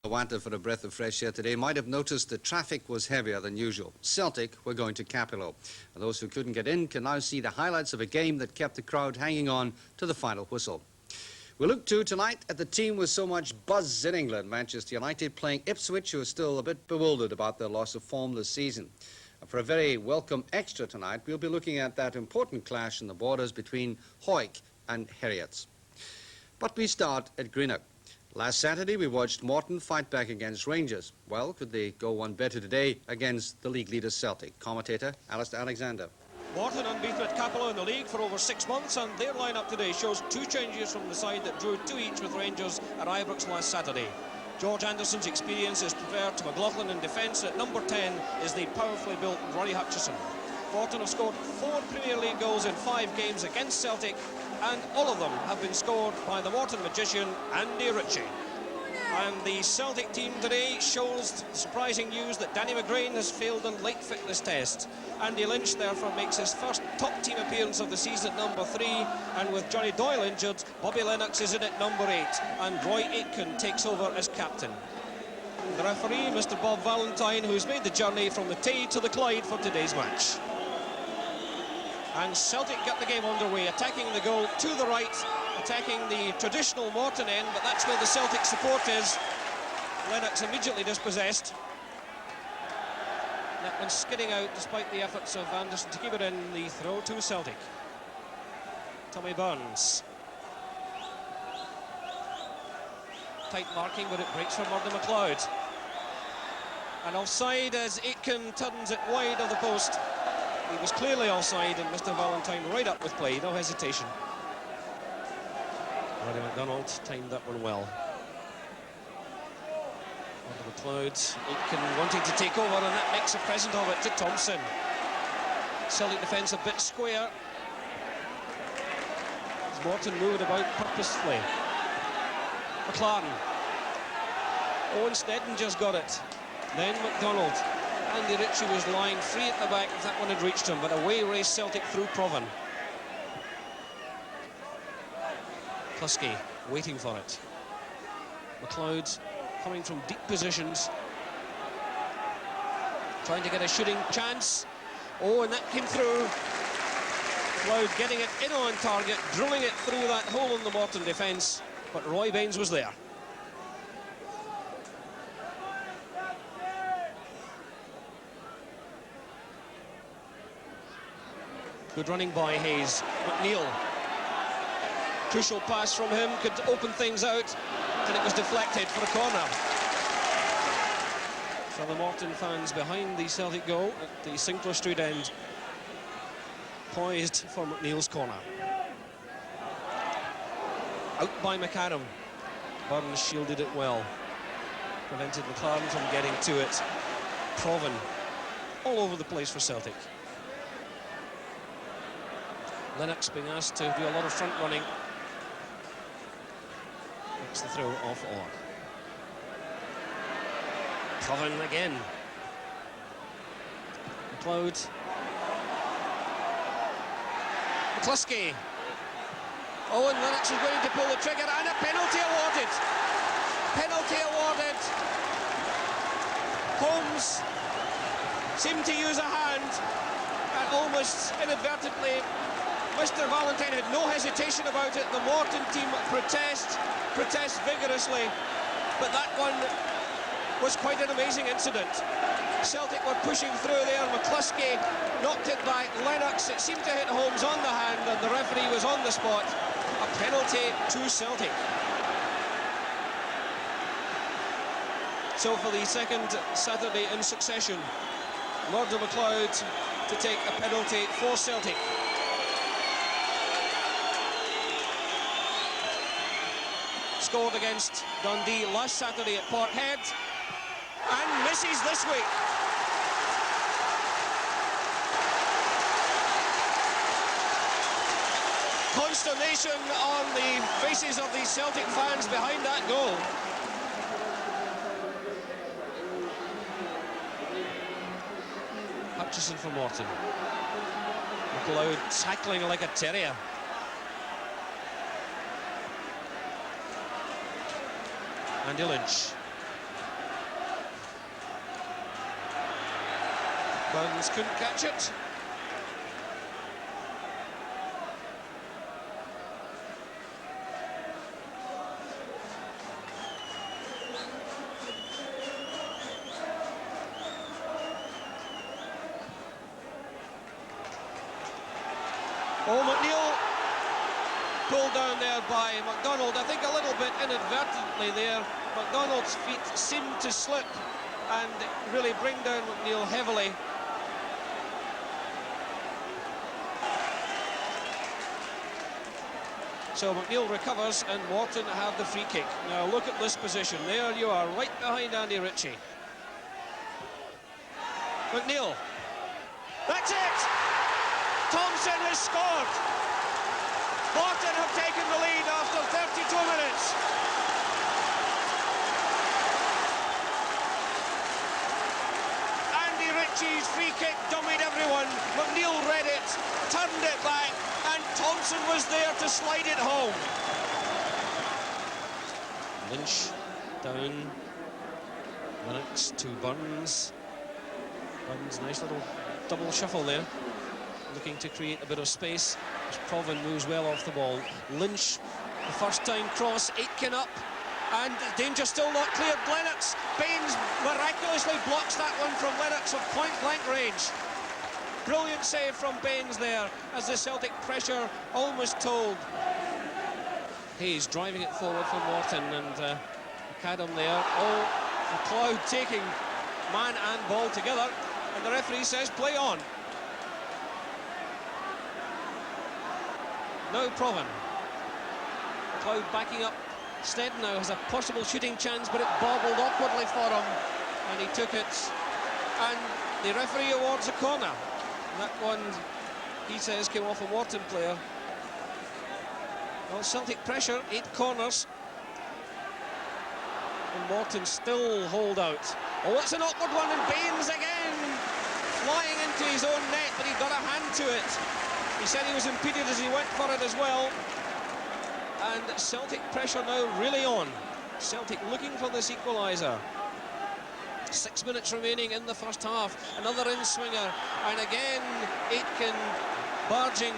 Wanted for a breath of fresh air today might have noticed the traffic was heavier than usual. Celtic were going to Cappielow. And those who couldn't get in can now see the highlights of a game that kept the crowd hanging on to the final whistle. We look tonight at the team with so much buzz in England, Manchester United playing Ipswich, who are still a bit bewildered about their loss of form this season. And for a very welcome extra tonight, we'll be looking at that important clash in the borders between Hawick and Heriots. But we start at Greenock. Last Saturday, we watched Morton fight back against Rangers. Well, could they go one better today against the league leader Celtic? Commentator Alistair Alexander. Morton unbeaten at Cappielow in the league for over 6 months, and their lineup today shows 2 changes from the side that drew 2 each with Rangers at Ibrox last Saturday. George Anderson's experience is preferred to McLaughlin in defence. At number 10 is the powerfully built Rory Hutchison. Morton have scored 4 Premier League goals in 5 games against Celtic, and all of them have been scored by the Morton magician Andy Ritchie. And the Celtic team today shows surprising news that Danny McGrain has failed on late fitness test. Andy Lynch therefore makes his first top team appearance of the season at number 3, and with Johnny Doyle injured, Bobby Lennox is in at number 8, and Roy Aitken takes over as captain. The referee, Mr. Bob Valentine, who's made the journey from the Tay to the Clyde for today's match. And Celtic get the game underway, attacking the goal to the right, attacking the traditional Morton end, but that's where the Celtic support is. Lennox immediately dispossessed. That one skidding out despite the efforts of Anderson to keep it in. The throw to Celtic. Tommy Burns. Tight marking, but it breaks from Murdo McLeod. And offside as Aitken turns it wide of the post. He was clearly offside, and Mr. Valentine right up with play, no hesitation. Roddy McDonald timed that one well. Under the clouds, Aitken wanting to take over, and that makes a present of it to Thompson. Celtic defence a bit square. As Morton moved about purposefully. McLaren. Owen Snedden just got it. Then McDonald. Andy Ritchie was lying free at the back if that one had reached him, but away raced Celtic through Provan. Kluski waiting for it. McLeod coming from deep positions, trying to get a shooting chance. Oh, and that came through. McLeod getting it in on target, drilling it through that hole in the Morton defence, but Roy Baines was there. Good running by Hayes. McNeil. Crucial pass from him, could open things out, and it was deflected for a corner. So the Morton fans behind the Celtic goal at the Sinclair Street end, poised for McNeil's corner. Out by McAdam. Burns shielded it well. Prevented McLaren from getting to it. Provan all over the place for Celtic. Lennox being asked to do a lot of front running. Makes the throw off Orr. Provan again. McLeod. McCluskey. Oh, and Lennox is going to pull the trigger, and a penalty awarded. Penalty awarded. Holmes seemed to use a hand, and almost inadvertently Mr. Valentine had no hesitation about it. The Morton team protest vigorously, but that one was quite an amazing incident. Celtic were pushing through there. McCluskey knocked it back. Lennox, it seemed to hit Holmes on the hand, and the referee was on the spot. A penalty to Celtic. So for the second Saturday in succession, Murdo McLeod to take a penalty for Celtic. Scored against Dundee last Saturday at Porthead, and misses this week. Consternation on the faces of the Celtic fans behind that goal. Hutchison for Morton. McLeod tackling like a terrier. Andy Lynch. Burns couldn't catch it. Oh, McNeil pulled down there by MacDonald. I think a little bit inadvertently there. MacDonald's feet seemed to slip and really bring down McNeil heavily. So McNeil recovers and Morton have the free kick. Now look at this position. There you are, right behind Andy Ritchie. McNeil. That's it! Thompson has scored. Morton have taken the lead after 32 minutes. Andy Ritchie's free kick dummied everyone. McNeil read it, turned it back, and Thompson was there to slide it home. Lynch down. Lennox to Burns. Burns, nice little double shuffle there, looking to create a bit of space as Provan moves well off the ball. Lynch, the first time cross, Aitken up, and danger still not cleared. Lennox, Baines miraculously blocks that one from Lennox of point-blank range. Brilliant save from Baines there as the Celtic pressure almost told. Hayes driving it forward for Morton, and McAdam there. Oh, McLeod taking man and ball together, and the referee says play on. No Provan. McLeod backing up. Sneddon now has a possible shooting chance, but it bobbled awkwardly for him, and he took it. And the referee awards a corner. And that one, he says, came off a Morton player. Well, Celtic pressure, 8 corners. And Morton still hold out. Oh, it's an awkward one, and Baines again flying into his own net, but he got a hand to it. He said he was impeded as he went for it as well. And Celtic pressure now really on. Celtic looking for this equaliser. 6 minutes remaining in the first half. Another in-swinger, and again Aitken barging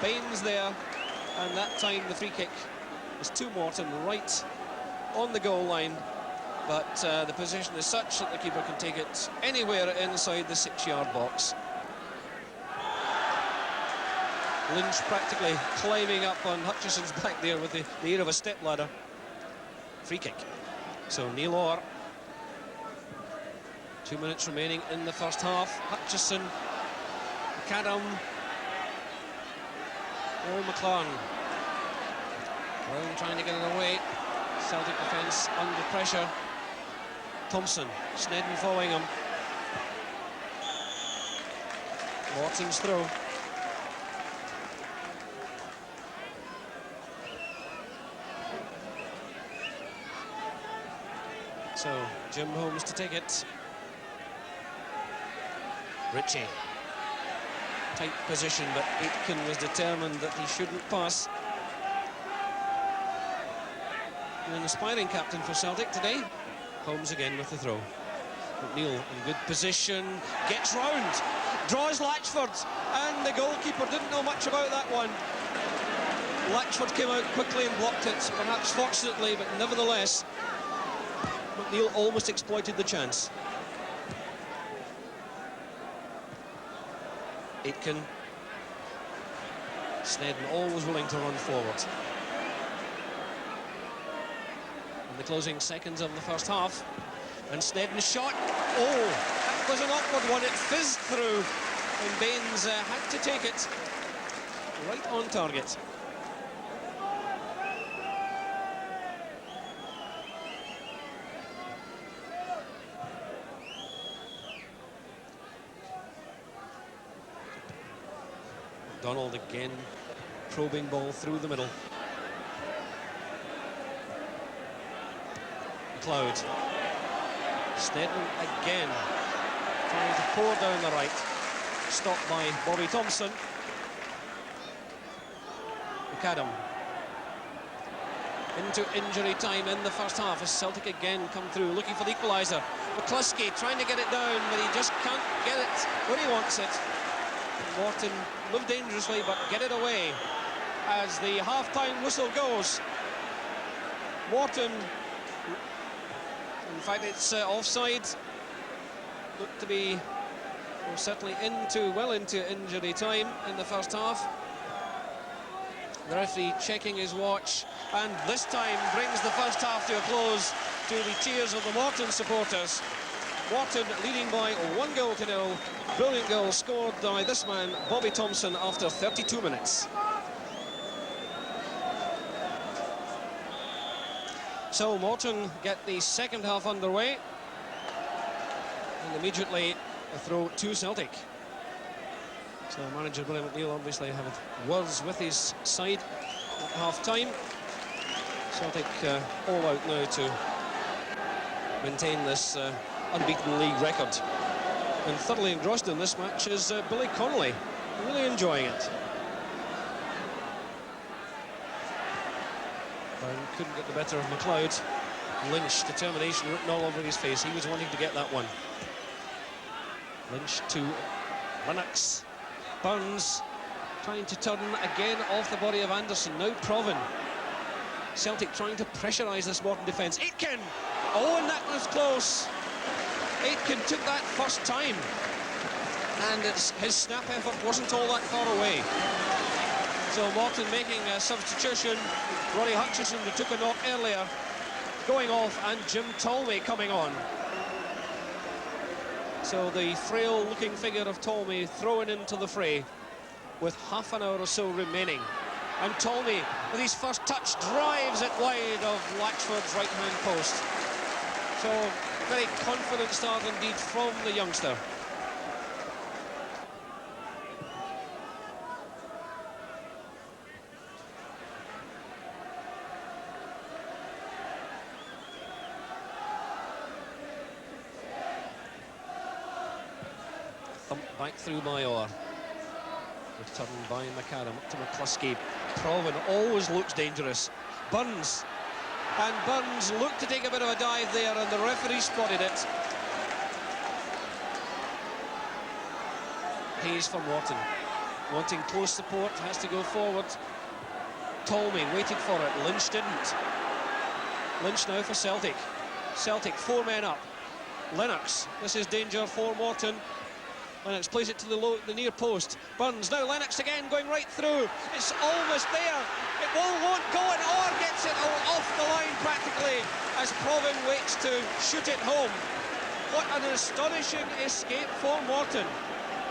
Baines there, and that time the free kick is to Morton right on the goal line, but the position is such that the keeper can take it anywhere inside the 6-yard box. Lynch practically climbing up on Hutchison's back there with the air of a stepladder. Free kick. So Neil Orr. 2 minutes remaining in the first half. Hutchison, McAdam, McLaren. Brown trying to get it away. Celtic defence under pressure. Thompson, Sneddon following him. Morton's throw. So Jim Holmes to take it. Ritchie. Tight position, but Aitken was determined that he shouldn't pass. An aspiring captain for Celtic today. Holmes again with the throw. McNeil in good position, gets round, draws Latchford, and the goalkeeper didn't know much about that one. Latchford came out quickly and blocked it, perhaps fortunately, but nevertheless, McNeil almost exploited the chance. Aitken. Sneddon always willing to run forward. In the closing seconds of the first half, and Sneddon's shot. Oh, that was an awkward one. It fizzed through, and Baines had to take it right on target. Donald again, probing ball through the middle. McLeod. Sneddon again, trying to pour down the right. Stopped by Bobby Thompson. McAdam. into injury time in the first half as Celtic again come through, looking for the equaliser. McCluskey trying to get it down, but he just can't get it where he wants it. Morton moved dangerously, but get it away as the half-time whistle goes. Morton, in fact, it's offside. Looked to be certainly well into injury time in the first half. The referee checking his watch, and this time brings the first half to a close to the cheers of the Morton supporters. Morton leading by 1-0. Brilliant goal scored by this man, Bobby Thompson, after 32 minutes. So Morton get the second half underway, and immediately a throw to Celtic. So manager William McNeill obviously having words with his side at half-time. Celtic all out now to maintain this unbeaten league record. And thoroughly engrossed in this match is Billy Connolly, really enjoying it. Brown couldn't get the better of McLeod. Lynch, determination written all over his face. He was wanting to get that one. Lynch to Lennox. Burns trying to turn again off the body of Anderson. Now Provan. Celtic trying to pressurise this Morton defence. Aitken! Oh, and that was close. Aitken took that first time. And his snap effort wasn't all that far away. So Morton making a substitution. Roddy Hutchison, who took a knock earlier, going off, and Jim Tolmie coming on. So the frail-looking figure of Tolmie thrown into the fray with half an hour or so remaining. And Tolmie, with his first touch, drives it wide of Latchford's right-hand post. So, very confident start indeed from the youngster. Thumped back through by Orr. Returned by McAdam up to McCluskey. Provan always looks dangerous. Burns. And Burns looked to take a bit of a dive there, and the referee spotted it. Hayes for Morton. Wanting close support, has to go forward. Tolmie waited for it. Lynch didn't. Lynch now for Celtic. Celtic, 4 men up. Lennox, this is danger for Morton. Lennox plays it to the near post. Burns, now Lennox again going right through. It's almost there. It won't go, and Orr gets it off the line practically as Provan waits to shoot it home. What an astonishing escape for Morton.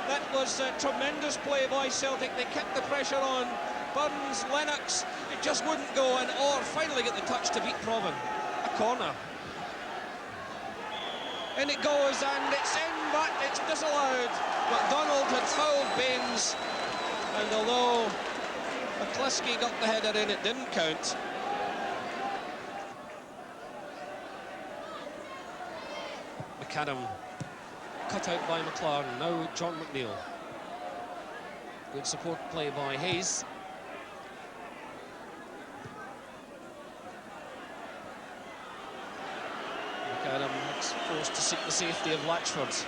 That was a tremendous play by Celtic. They kept the pressure on. Burns, Lennox, it just wouldn't go, and Orr finally get the touch to beat Provan. A corner. In it goes, and it's in, but it's disallowed. McDonald had fouled Baines, and although McCluskey got the header in, it didn't count. McAdam cut out by McLaren. Now John McNeill. Good support play by Hayes. McAdam is forced to seek the safety of Latchford.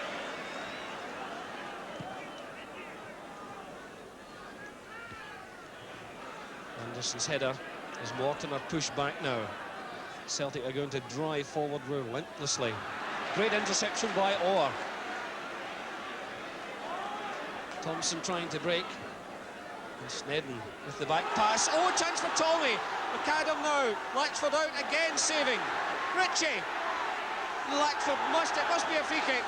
Anderson's header as Morton are pushed back now. Celtic are going to drive forward relentlessly. Great interception by Orr. Thompson trying to break. And Snedden with the back pass. Oh, chance for Tolmie. McAdam now. Latchford out again, saving. Ritchie. Latchford it must be a free kick.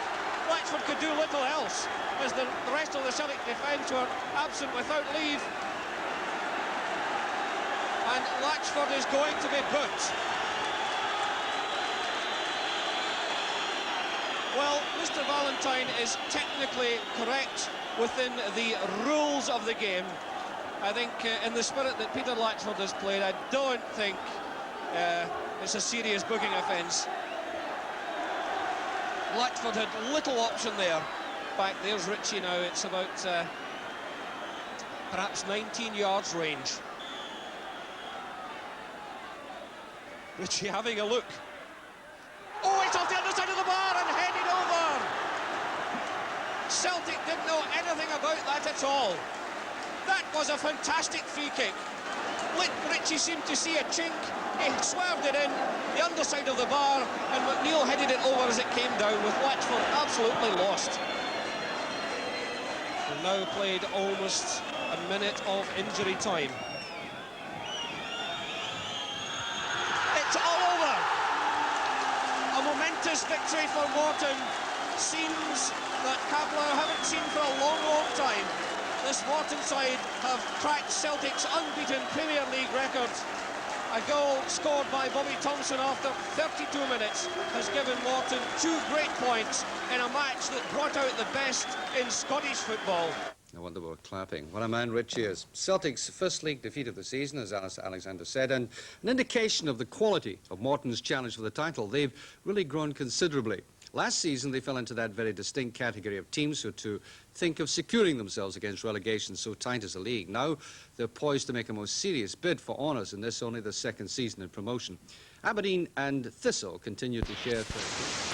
Latchford could do little else as the rest of the Celtic defence were absent without leave. And Latchford is going to be booked. Well, Mr. Valentine is technically correct within the rules of the game. I think in the spirit that Peter Latchford has played, I don't think it's a serious booking offence. Latchford had little option there. Back there's Ritchie now. It's about perhaps 19 yards range. Richie having a look. Oh, it's off the underside of the bar and headed over. Celtic didn't know anything about that at all. That was a fantastic free kick. Richie seemed to see a chink. He swerved it in, the underside of the bar, and McNeil headed it over as it came down, with Watford absolutely lost. We've now played almost a minute of injury time. It's all over. A momentous victory for Morton. Scenes that Cappielow haven't seen for a long, long time. This Morton side have cracked Celtic's unbeaten Premier League record. A goal scored by Bobby Thompson after 32 minutes has given Morton 2 great points in a match that brought out the best in Scottish football. No wonder we're clapping. What a man Richie is. Celtic's first league defeat of the season, as Alexander said, and an indication of the quality of Morton's challenge for the title. They've really grown considerably. Last season, they fell into that very distinct category of teams who to think of securing themselves against relegation so tight as a league. Now, they're poised to make a most serious bid for honours in this only the second season in promotion. Aberdeen and Thistle continue to share third.